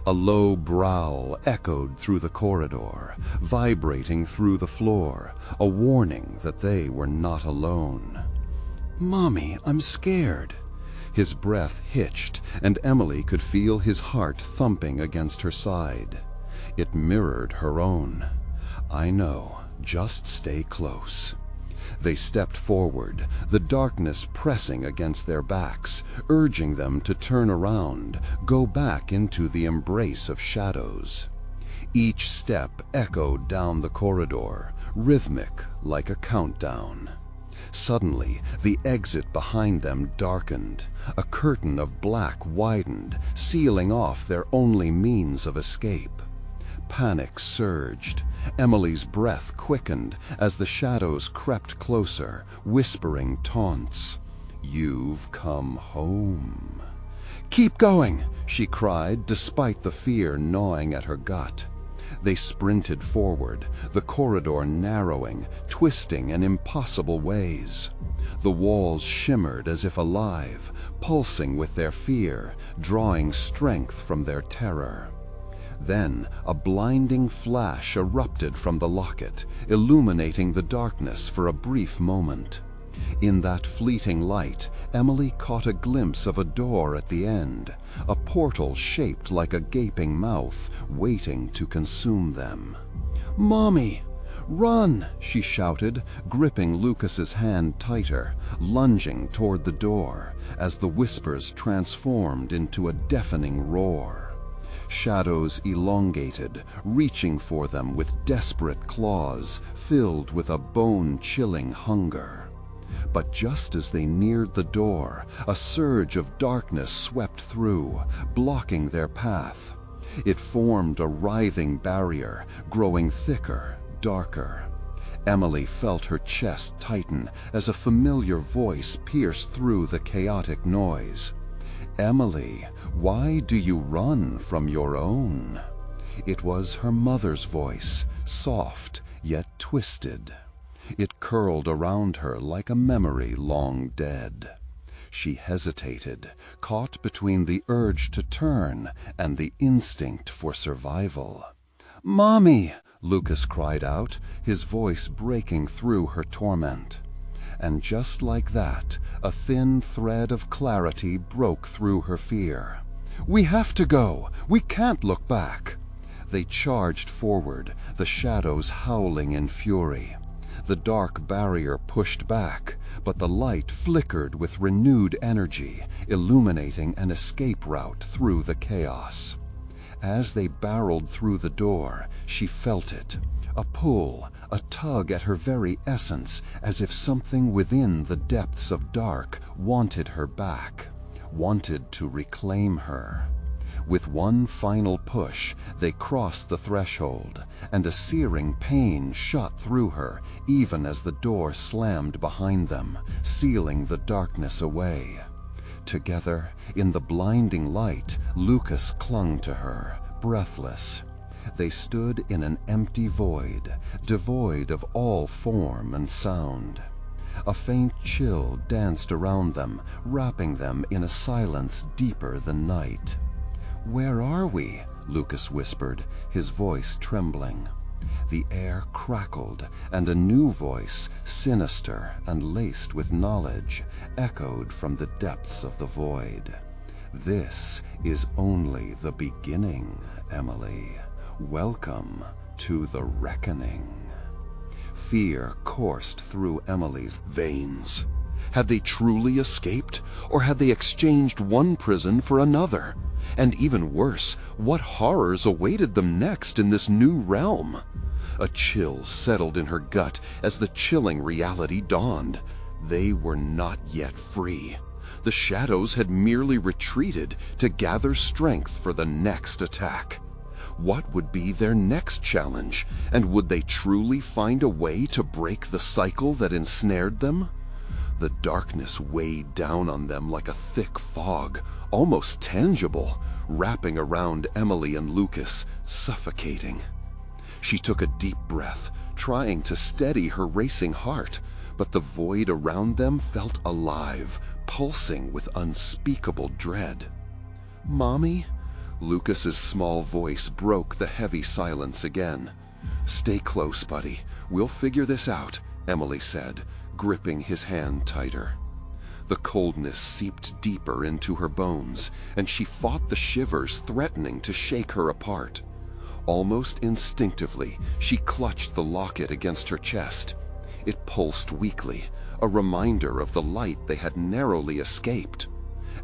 A low growl echoed through the corridor, vibrating through the floor, a warning that they were not alone. "Mommy, I'm scared." His breath hitched, and Emily could feel his heart thumping against her side. It mirrored her own. "I know, just stay close." They stepped forward, the darkness pressing against their backs, urging them to turn around, go back into the embrace of shadows. Each step echoed down the corridor, rhythmic like a countdown. Suddenly, the exit behind them darkened. A curtain of black widened, sealing off their only means of escape. Panic surged. Emily's breath quickened as the shadows crept closer, whispering taunts. "You've come home." "Keep going," she cried, despite the fear gnawing at her gut. They sprinted forward, the corridor narrowing, twisting in impossible ways. The walls shimmered as if alive, pulsing with their fear, drawing strength from their terror. Then a blinding flash erupted from the locket, illuminating the darkness for a brief moment. In that fleeting light, Emily caught a glimpse of a door at the end, a portal shaped like a gaping mouth, waiting to consume them. "Mommy, run!" she shouted, gripping Lucas's hand tighter, lunging toward the door, as the whispers transformed into a deafening roar. Shadows elongated, reaching for them with desperate claws, filled with a bone-chilling hunger. But just as they neared the door, a surge of darkness swept through, blocking their path. It formed a writhing barrier, growing thicker, darker. Emily felt her chest tighten as a familiar voice pierced through the chaotic noise. "Emily, why do you run from your own?" It was her mother's voice, soft yet twisted. It curled around her like a memory long dead. She hesitated, caught between the urge to turn and the instinct for survival. "Mommy!" Lucas cried out, his voice breaking through her torment. And just like that, a thin thread of clarity broke through her fear. "We have to go! We can't look back!" They charged forward, the shadows howling in fury. The dark barrier pushed back, but the light flickered with renewed energy, illuminating an escape route through the chaos. As they barreled through the door, she felt it. A pull, a tug at her very essence, as if something within the depths of dark wanted her back, wanted to reclaim her. With one final push, they crossed the threshold, and a searing pain shot through her even as the door slammed behind them, sealing the darkness away. Together, in the blinding light, Lucas clung to her, breathless. They stood in an empty void, devoid of all form and sound. A faint chill danced around them, wrapping them in a silence deeper than night. "Where are we?" Lucas whispered, his voice trembling. The air crackled, and a new voice, sinister and laced with knowledge, echoed from the depths of the void. "This is only the beginning, Emily. Welcome to the reckoning." Fear coursed through Emily's veins. Had they truly escaped, or had they exchanged one prison for another? And even worse, what horrors awaited them next in this new realm? A chill settled in her gut as the chilling reality dawned. They were not yet free. The shadows had merely retreated to gather strength for the next attack. What would be their next challenge, and would they truly find a way to break the cycle that ensnared them? The darkness weighed down on them like a thick fog, almost tangible, wrapping around Emily and Lucas, suffocating. She took a deep breath, trying to steady her racing heart, but the void around them felt alive, pulsing with unspeakable dread. "Mommy?" Lucas's small voice broke the heavy silence again. "Stay close, buddy. We'll figure this out," Emily said, gripping his hand tighter. The coldness seeped deeper into her bones, and she fought the shivers threatening to shake her apart. Almost instinctively, she clutched the locket against her chest. It pulsed weakly, a reminder of the light they had narrowly escaped.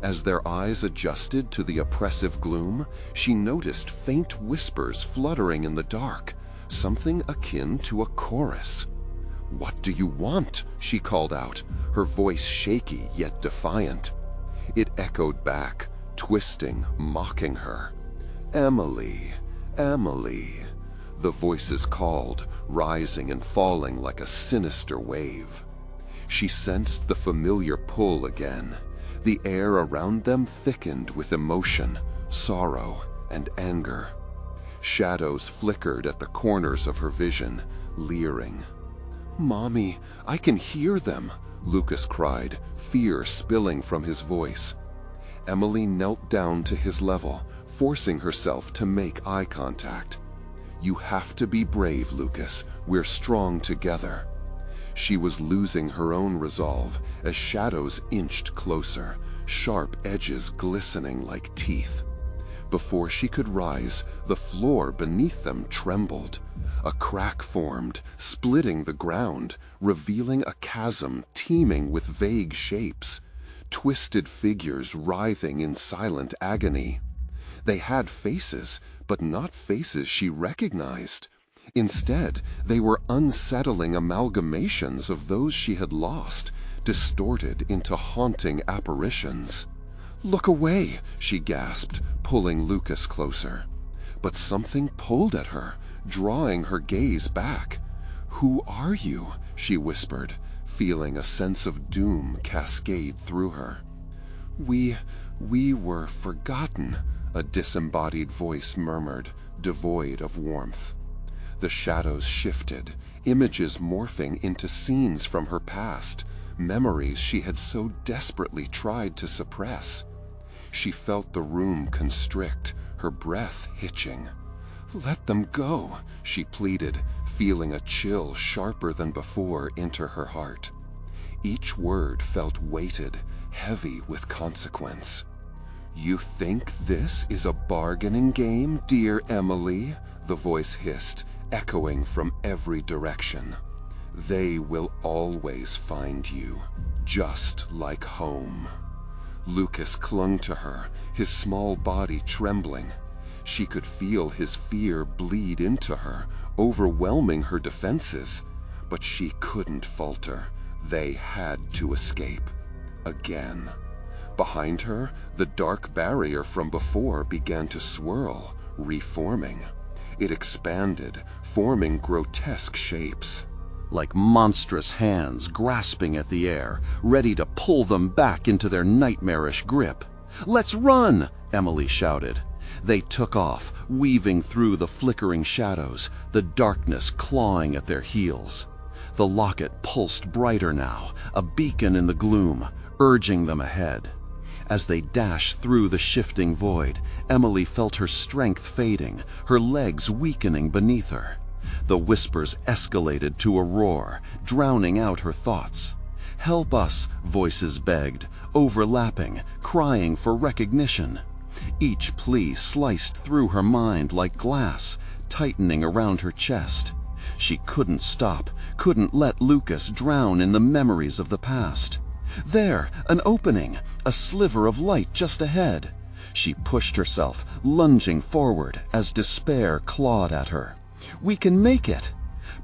As their eyes adjusted to the oppressive gloom, she noticed faint whispers fluttering in the dark, something akin to a chorus. "What do you want?" she called out, her voice shaky yet defiant. It echoed back, twisting, mocking her. "Emily, Emily," the voices called, rising and falling like a sinister wave. She sensed the familiar pull again. The air around them thickened with emotion, sorrow, and anger. Shadows flickered at the corners of her vision, leering. "Mommy, I can hear them," Lucas cried, fear spilling from his voice. Emily knelt down to his level, forcing herself to make eye contact. "You have to be brave, Lucas. We're strong together." She was losing her own resolve as shadows inched closer, sharp edges glistening like teeth. Before she could rise, the floor beneath them trembled. A crack formed, splitting the ground, revealing a chasm teeming with vague shapes, twisted figures writhing in silent agony. They had faces, but not faces she recognized. Instead, they were unsettling amalgamations of those she had lost, distorted into haunting apparitions. "Look away," she gasped, pulling Lucas closer. But something pulled at her, drawing her gaze back. "Who are you?" she whispered, feeling a sense of doom cascade through her. We were forgotten," a disembodied voice murmured, devoid of warmth. The shadows shifted, images morphing into scenes from her past, memories she had so desperately tried to suppress. She felt the room constrict, her breath hitching. "Let them go," she pleaded, feeling a chill sharper than before enter her heart. Each word felt weighted, heavy with consequence. "You think this is a bargaining game, dear Emily?" the voice hissed, echoing from every direction. "They will always find you, just like home." Lucas clung to her, his small body trembling. She could feel his fear bleed into her, overwhelming her defenses. But she couldn't falter. They had to escape. Again. Behind her, the dark barrier from before began to swirl, reforming. It expanded, forming grotesque shapes. Like monstrous hands grasping at the air, ready to pull them back into their nightmarish grip. "Let's run!" Emily shouted. They took off, weaving through the flickering shadows, the darkness clawing at their heels. The locket pulsed brighter now, a beacon in the gloom, urging them ahead. As they dashed through the shifting void, Emily felt her strength fading, her legs weakening beneath her. The whispers escalated to a roar, drowning out her thoughts. "Help us," voices begged, overlapping, crying for recognition. Each plea sliced through her mind like glass, tightening around her chest. She couldn't stop, couldn't let Lucas drown in the memories of the past. There, an opening, a sliver of light just ahead. She pushed herself, lunging forward as despair clawed at her. "We can make it!"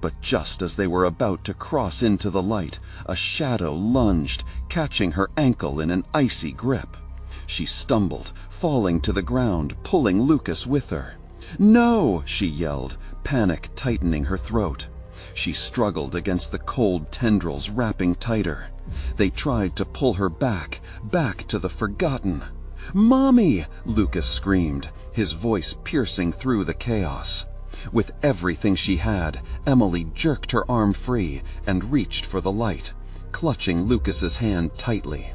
But just as they were about to cross into the light, a shadow lunged, catching her ankle in an icy grip. She stumbled, falling to the ground, pulling Lucas with her. "No!" she yelled, panic tightening her throat. She struggled against the cold tendrils wrapping tighter. They tried to pull her back to the forgotten. "Mommy!" Lucas screamed, his voice piercing through the chaos. With everything she had, Emily jerked her arm free and reached for the light, clutching Lucas's hand tightly.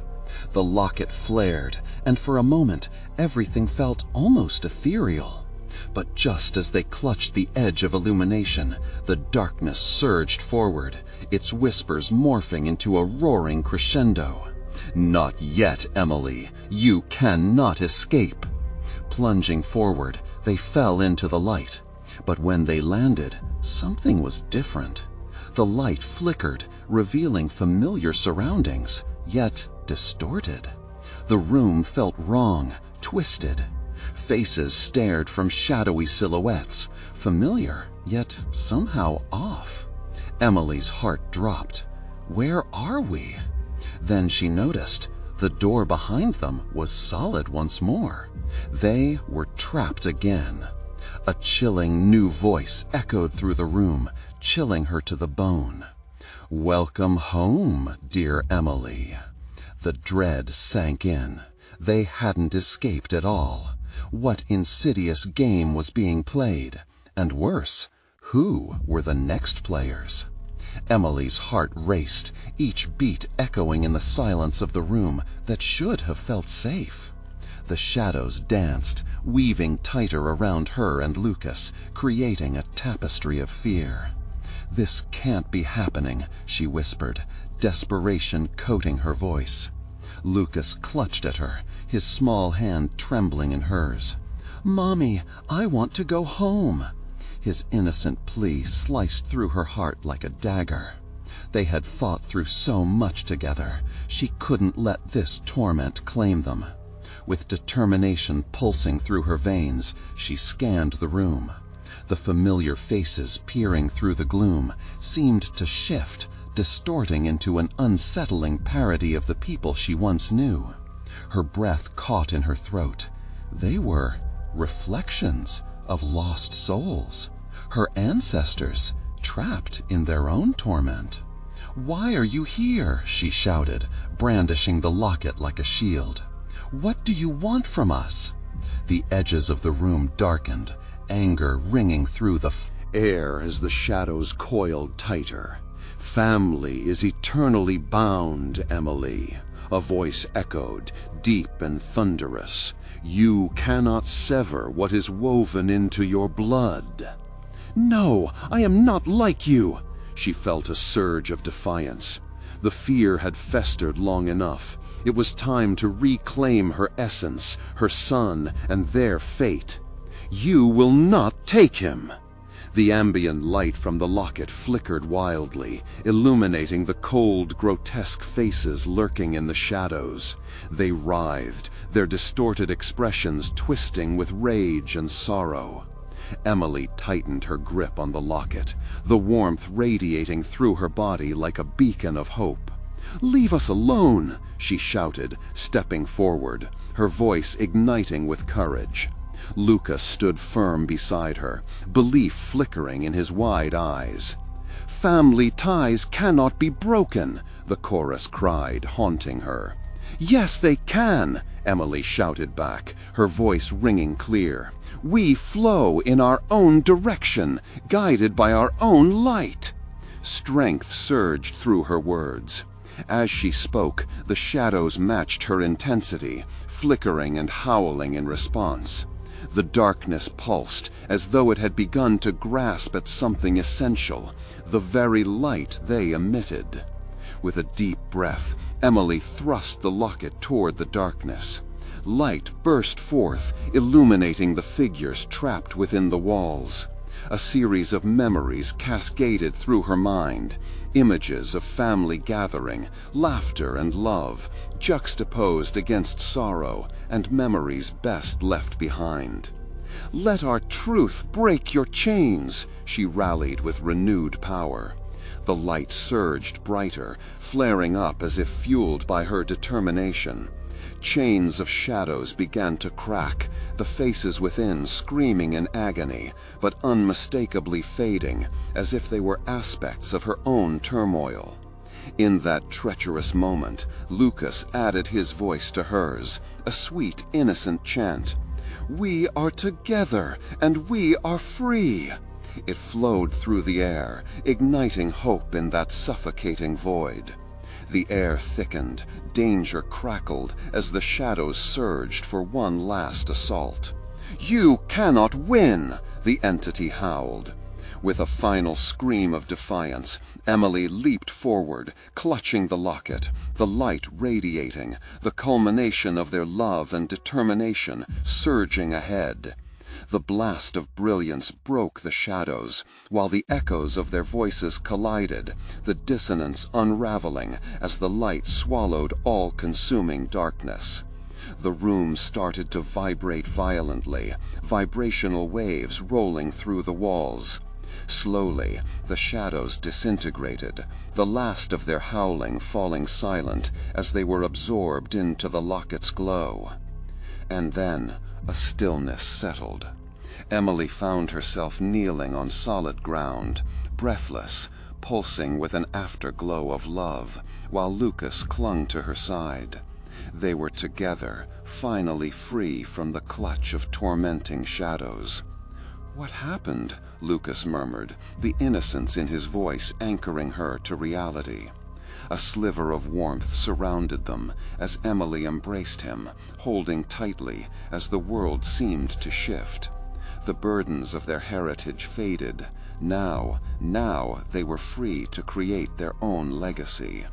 The locket flared, and for a moment, everything felt almost ethereal. But just as they clutched the edge of illumination, the darkness surged forward, its whispers morphing into a roaring crescendo. "Not yet, Emily. You cannot escape." Plunging forward, they fell into the light. But when they landed, something was different. The light flickered, revealing familiar surroundings, yet distorted. The room felt wrong, twisted. Faces stared from shadowy silhouettes, familiar, yet somehow off. Emily's heart dropped. Where are we? Then she noticed the door behind them was solid once more. They were trapped again. A chilling new voice echoed through the room, chilling her to the bone. "Welcome home, dear Emily." The dread sank in. They hadn't escaped at all. What insidious game was being played? And worse, who were the next players? Emily's heart raced, each beat echoing in the silence of the room that should have felt safe. The shadows danced, weaving tighter around her and Lucas, creating a tapestry of fear. "This can't be happening," she whispered, desperation coating her voice. Lucas clutched at her, his small hand trembling in hers. "Mommy, I want to go home." His innocent plea sliced through her heart like a dagger. They had fought through so much together. She couldn't let this torment claim them. With determination pulsing through her veins, she scanned the room. The familiar faces peering through the gloom seemed to shift, distorting into an unsettling parody of the people she once knew. Her breath caught in her throat. They were reflections of lost souls, her ancestors, trapped in their own torment. "Why are you here?" she shouted, brandishing the locket like a shield. "What do you want from us?" The edges of the room darkened, anger ringing through the air as the shadows coiled tighter. "Family is eternally bound, Emily," a voice echoed, deep and thunderous. "You cannot sever what is woven into your blood." "No, I am not like you!" She felt a surge of defiance. The fear had festered long enough. It was time to reclaim her essence, her son, and their fate. "You will not take him!" The ambient light from the locket flickered wildly, illuminating the cold, grotesque faces lurking in the shadows. They writhed, their distorted expressions twisting with rage and sorrow. Emily tightened her grip on the locket, the warmth radiating through her body like a beacon of hope. "Leave us alone!" she shouted, stepping forward, her voice igniting with courage. Lucas stood firm beside her, belief flickering in his wide eyes. "Family ties cannot be broken," the chorus cried, haunting her. "Yes, they can," Emily shouted back, her voice ringing clear. "We flow in our own direction, guided by our own light." Strength surged through her words. As she spoke, the shadows matched her intensity, flickering and howling in response. The darkness pulsed as though it had begun to grasp at something essential, the very light they emitted. With a deep breath, Emily thrust the locket toward the darkness. Light burst forth, illuminating the figures trapped within the walls. A series of memories cascaded through her mind, images of family gathering, laughter and love, juxtaposed against sorrow and memories best left behind. "Let our truth break your chains," she rallied with renewed power. The light surged brighter, flaring up as if fueled by her determination. Chains of shadows began to crack, the faces within screaming in agony, but unmistakably fading, as if they were aspects of her own turmoil. In that treacherous moment, Lucas added his voice to hers, a sweet, innocent chant. "We are together, and we are free." It flowed through the air, igniting hope in that suffocating void. The air thickened, danger crackled as the shadows surged for one last assault. "You cannot win!" the entity howled. With a final scream of defiance, Emily leaped forward, clutching the locket, the light radiating, the culmination of their love and determination surging ahead. The blast of brilliance broke the shadows, while the echoes of their voices collided, the dissonance unraveling as the light swallowed all-consuming darkness. The room started to vibrate violently, vibrational waves rolling through the walls. Slowly, the shadows disintegrated, the last of their howling falling silent as they were absorbed into the locket's glow. And then a stillness settled. Emily found herself kneeling on solid ground, breathless, pulsing with an afterglow of love, while Lucas clung to her side. They were together, finally free from the clutch of tormenting shadows. "What happened?" Lucas murmured, the innocence in his voice anchoring her to reality. A sliver of warmth surrounded them as Emily embraced him, holding tightly as the world seemed to shift. The burdens of their heritage faded. Now they were free to create their own legacy.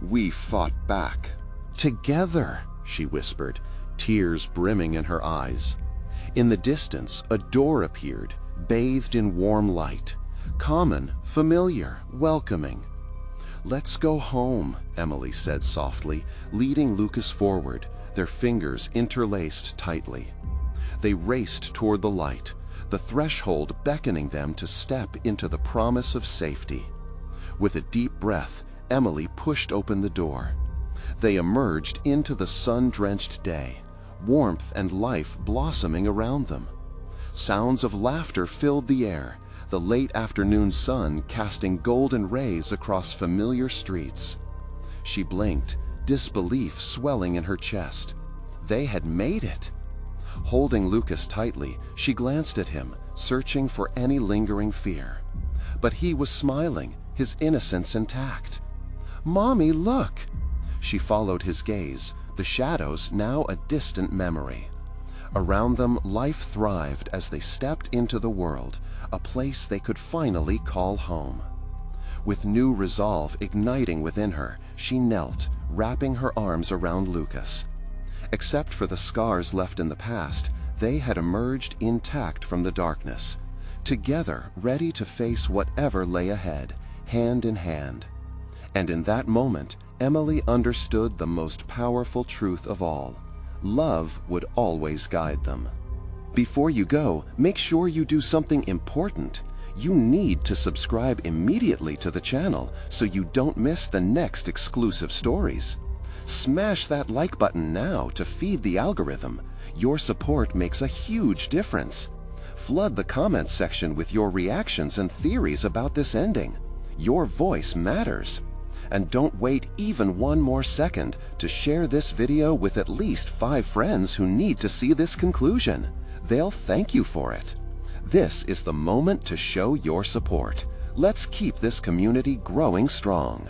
"We fought back." "Together," she whispered, tears brimming in her eyes. In the distance, a door appeared, bathed in warm light. Common, familiar, welcoming. "Let's go home," Emily said softly, leading Lucas forward, their fingers interlaced tightly. They raced toward the light, the threshold beckoning them to step into the promise of safety. With a deep breath, Emily pushed open the door. They emerged into the sun-drenched day, warmth and life blossoming around them. Sounds of laughter filled the air, the late afternoon sun casting golden rays across familiar streets. She blinked, disbelief swelling in her chest. They had made it! Holding Lucas tightly, she glanced at him, searching for any lingering fear. But he was smiling, his innocence intact. "Mommy, look!" She followed his gaze, the shadows now a distant memory. Around them, life thrived as they stepped into the world, a place they could finally call home. With new resolve igniting within her, she knelt, wrapping her arms around Lucas. Except for the scars left in the past, they had emerged intact from the darkness, together ready to face whatever lay ahead, hand in hand. And in that moment, Emily understood the most powerful truth of all. Love would always guide them. Before you go, make sure you do something important. You need to subscribe immediately to the channel so you don't miss the next exclusive stories. Smash that like button now to feed the algorithm. Your support makes a huge difference. Flood the comments section with your reactions and theories about this ending. Your voice matters. And don't wait even one more second to share this video with at least 5 friends who need to see this conclusion. They'll thank you for it. This is the moment to show your support. Let's keep this community growing strong.